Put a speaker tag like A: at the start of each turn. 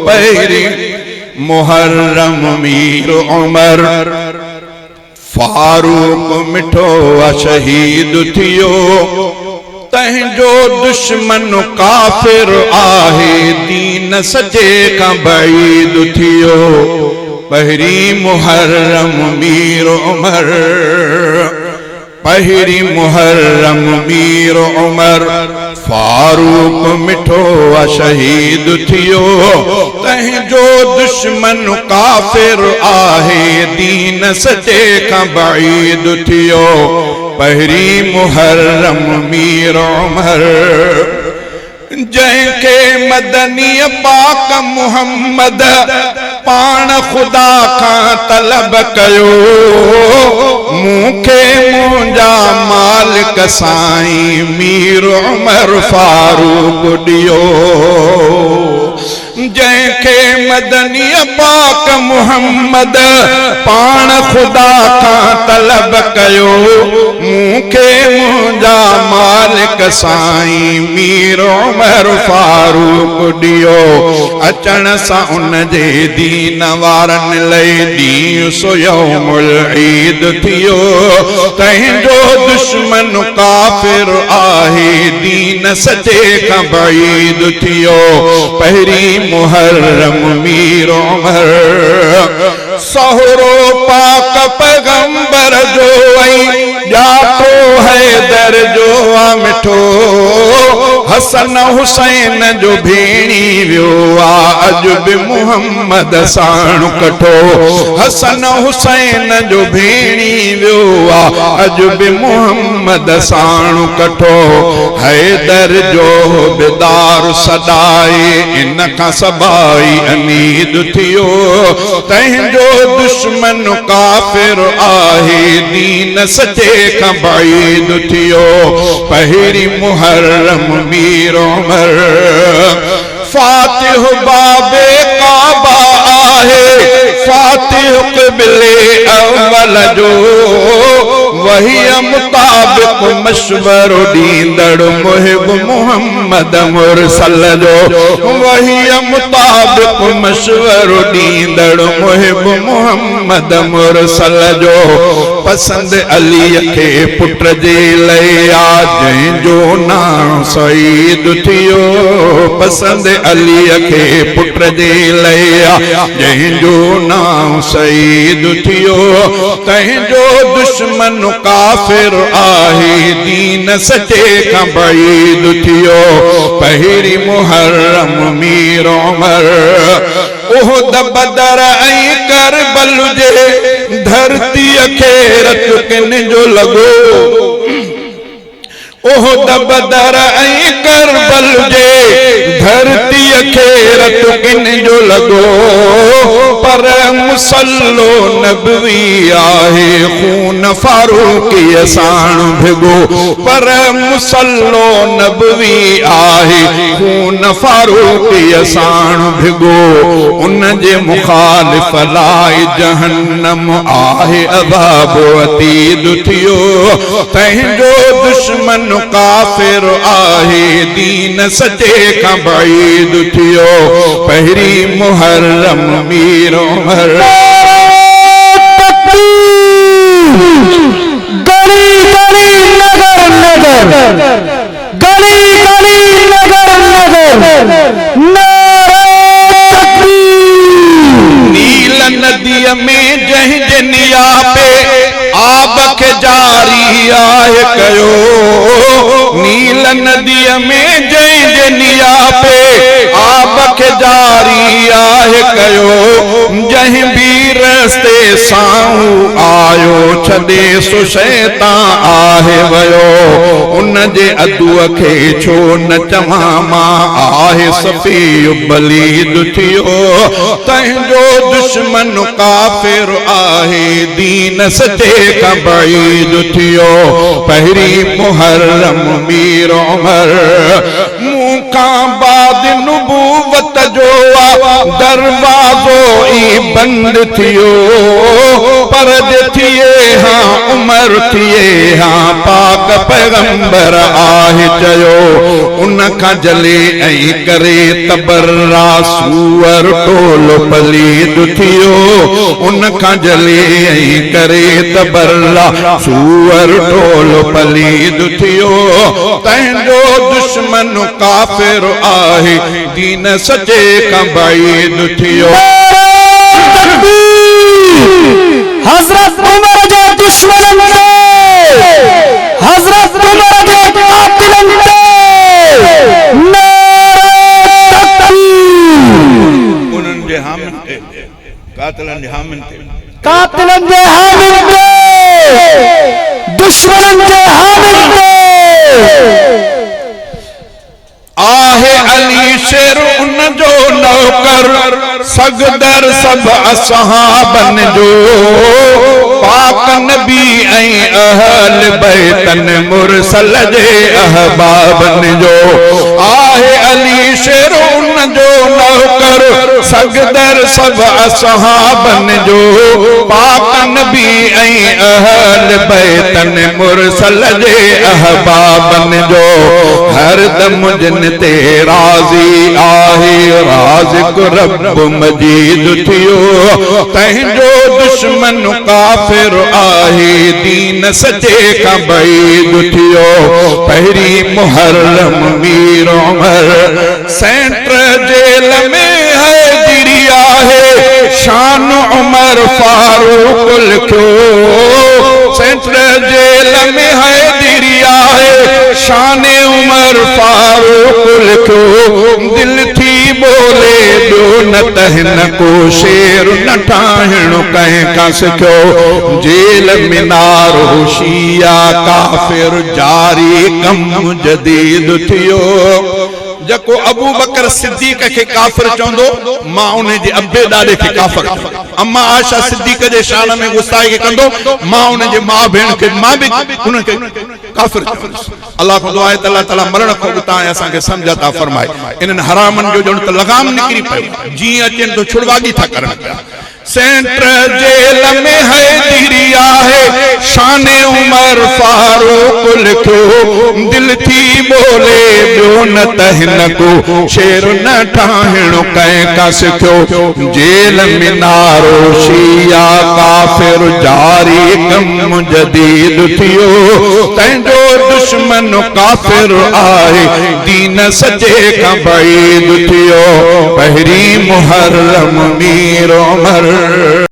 A: पहिरी मुहर्रम मीर उमर फारूक मिठो शहीद थियो तंहिंजो दुश्मन काफिर आहे दीन सजे का बैद थियो पहिरी मुहर्रम मीर उमर पहिरी मुहर्रम मीर उमर फारूक मिठो शहीद थियो तंहिंजो दुश्मन काफिर आहे दीन सजे का बैद थियो पहिरी मुहर्रम मीर उमर जंहिंखे मदनी पाक मुहम्मद पाण खुदा खां तलब कयो मूंखे मुंहिंजा मालिक साईं मीर उमर फारूक ॾियो जंहिंखे मदनी पाक मुहम्मद पाण खुदा खां तलब कयो मूंखे मुंहिंजा मालिक साईं मीर उमर फारूक ॾियो अचण सां उन जे दीन वारनि लाइ ॾींहुं सो यौमुल ईद थियो तंहिंजो दुश्मन काफिर आहे दीन सजे खां बैद थियो पहिरी मुहर्रम मीर उमर सहरो पाक पैगंबर जो जातो हैदर जो मिठो हसन हुसैन जो भेणी वियो अज बि मुहम्मद साण कठो हसन हुसैन जो भेणी वियो अज बि मुहम्मद साण कठो हैदर जो बेदार सदाए इन खां सबाई अनीद थियो तंहिंजो दुश्मन काफिर आहे दीन सजे खां बैद थियो पहिरी मुहर्रम मीर उमर फातिह बाबे काबा आहे फातिह क़िबले अव्वल जो वही मुताबिक मशवरो ॾींदड़ मुहिब मुहम्मद मुरसल जो वही मुताबिक मशवरो ॾींदड़ मुहिब मुहम्मद मुरसल जो पसंद अलीअ खे पुट जे लया जंहिंजो नाम सईद थियो पसंद अलीअ खे पुट जे लया जंहिंजो नाम सईद थियो तंहिंजो दुश्मन काफिर आहे दीन सजे खां बैद थियो पहिरी मुहर्रम मीर उमर उहद बदर ऐं करबल जे धरतीअ खे रत किन जो लॻो उहद बदर ऐं करबल जे धरतीअ खे रत किन जो लॻो पर मुसल्लो नबवी आहे खून फारूकीअ साण भिगो पर मुसल्लो नबवी आहे खून फारूकीअ साण भिगो उन जे मुखालिफ लाइ जहन्नम आहे अज़ाब अतीद थियो तंहिंजो दुश्मन काफिर आहे दीन सजे खां बैद थियो पहिरी मुहर्रम मीर उमर
B: गली गली नगर नगर गली गली नगर नगर
A: नील नदीअ में जंहिंजे नियापे आब खे जारी आहे कयो नील नदीअ में जंहिंजे नियापे आब खे जारी आहे कयो जंहिं भी रस्ते सां आयो छॾे सो शैतान आहे वयो उन जे अदुअ खे छो न चवां मां आहे सफ़ी बलीद थियो तंहिंजो दुश्मन काफिर आहे दीन सजे खां बैद थियो पहिरी मुहर्रम मीर उमर मूंखां बाद नुबूवत जो दरवाज़ो ई बंद थियो पर थिए हाँ उमर थिए हाँ पाक पैगंबर आहे चयो उन खां जले ऐं करे तबर्रा सूअर टोलो पलीद थियो उन खां जले ऐं करे तबर्रा सूअर टोलो पलीद थियो तंहिंजो दुश्मन काफ़िर आहे दीन सचे खां बैद थियो
B: हजरत उमर जे दुश्मनन ते हजरत उमर जे कातिलन ते नारे तकबीर
A: उन्हनि जे हामिन ते कातिलन जे हामिन ते
B: दुश्मनन जे हामिन ते
A: आहे अली शेर उन जो नौकर सगदर सब असहाबन जो पाक नबी ऐं अहल बैतन मुरसल जे अहबाबन जो आहे अली शेर उन जो नौकर सगदर सब असहाबन जो पाक नबी ऐं अहल बैतन मुरसल जे अहबाबन जो हर दम जिन ते राज़ी आहे राज़िक रब मजीद थियो तंहिंजो दुश्मन काफ़िर आहे दीन सचे खां बैद थियो पहिरीं मुहर्रम मीर उमर सेंट्रल जेल में हैदरी आहे शान उमर फारूक लिखियो सेंट्रल जेल में हैदरी आहे शान उमर फारूक लिखियो दिल थी बोले ॿियो न त हिन को शेर न ठाहिणो कंहिं खां सिखियो जेल में नारो शिया काफ़िर जारी कम जदीद थियो जको अबू बकर सिद्दीक के काफिर चौंदो मां उन्हें जे अब्बे दादे के काफिर अम्मा आयशा सिद्दीक जे शान में गुस्ताई के कंदो मां उन्हें जे मां भेण के मां भी उन्हें के काफिर अल्लाह को दुआ है अल्लाह ताला मरण को उता असा के समझता फरमाए इन हरामन जो जण त लगाम निकरी पे जी अचन तो छुड़वागी था करन सेंट्रल जेल में हैदरी आहे शान उमर फारूक लिखियो दिल थी बोले ॿियो न त हिन को शेर न ठाहिणो कंहिं खां सिखियो जेल में नारो शिया काफ़िर जारी कम जदीद थियो तंहिंजो दुश्मन काफ़िर आहे दीन सचे खां बैद थियो पहिरीं मुहर्रम मीर उमर